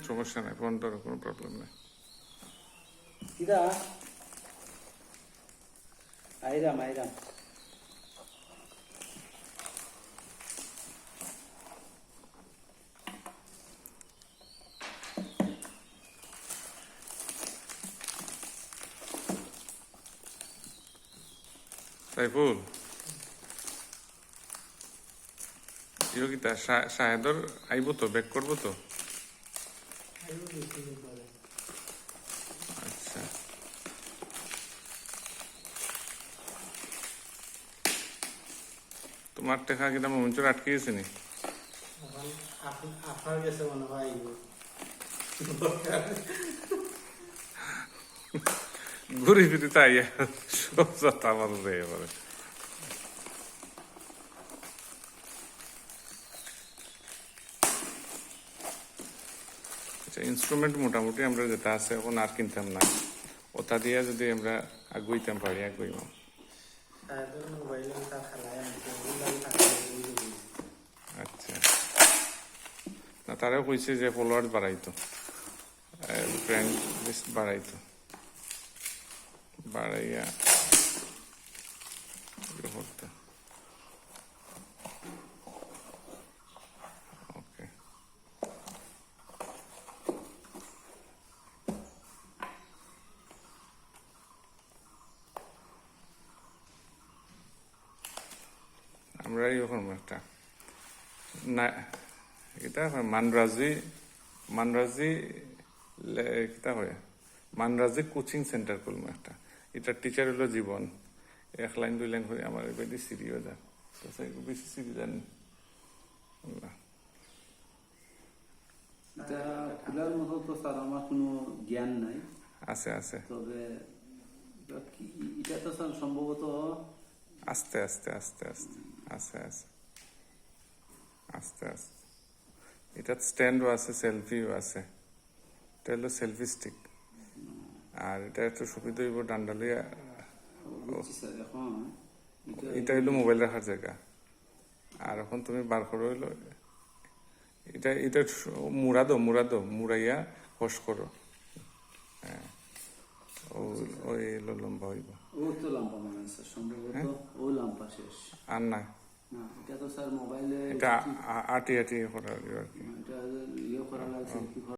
সমস্যা নাই, ফোন ধরো, কোনো প্রবলেম নাই। কিরা আইরাম আইরাম সাইফুল, ইয়োগিতা শাহেদর আইব তো, ব্যাক করবো তো? আচ্ছা, তোমার টেকা কিনা মঞ্চুর আটকে গেছে নি? আপনার কাছে মনে হয় ঘুরি ফিরি তাই সব যত আমার রে এবারে। আচ্ছা, ইনস্ট্রুমেন্ট মোটামুটি আমরা যেটা আছে এখন আর কিনতাম না, ওটা দিয়ে যদি আমরা আগুইতাম পারি আগুইম। আচ্ছা, না তারাও কইছে যে ফলোয়ার্স বাড়াইতো, ফ্রেন্ড লিস্ট বাড়াইতো, বাড়াইয়া করতো। ওকে, আমরা এরকম একটা না, এটা মানরাজি কিতা হয়, মানরাজি কোচিং সেন্টার করলাম একটা। এটা টিচার হলো জীবন, 1 লাইন 2 লাইন করে আমার এবার সিরিও যা বেশি সিরি জানি। এটা খোলার মতো তো স্যার আমার কোনো জ্ঞান নাই। আছে আছে, তবে এটা তো স্যার সম্ভবত আস্তে আস্তে আস্তে আস্তে আস্তে আস্তে আস্তে আস্তে এটা স্ট্যান্ডও আছে, সেলফিও আছে। এটা হলো সেলফি স্টিক, আর এটা একটু সুবিধা হইব ডান্ডালিয়া। স্যার এখন এটা হইলো মোবাইল রাখার জায়গা। আর এখন তুমি বার করো হইলো এটা এটা মুড়াইয়া হস করো। হ্যাঁ, ওই হলো লম্বা হইব। ও তো লাম্পা মনে হয় স্যার, সম্ভবত ও লাম্পা শেষ। আর নাই, না এটা তো স্যার মোবাইলে এটা আটি করা আর কি। এটা ইয়ে করা লাগছে কি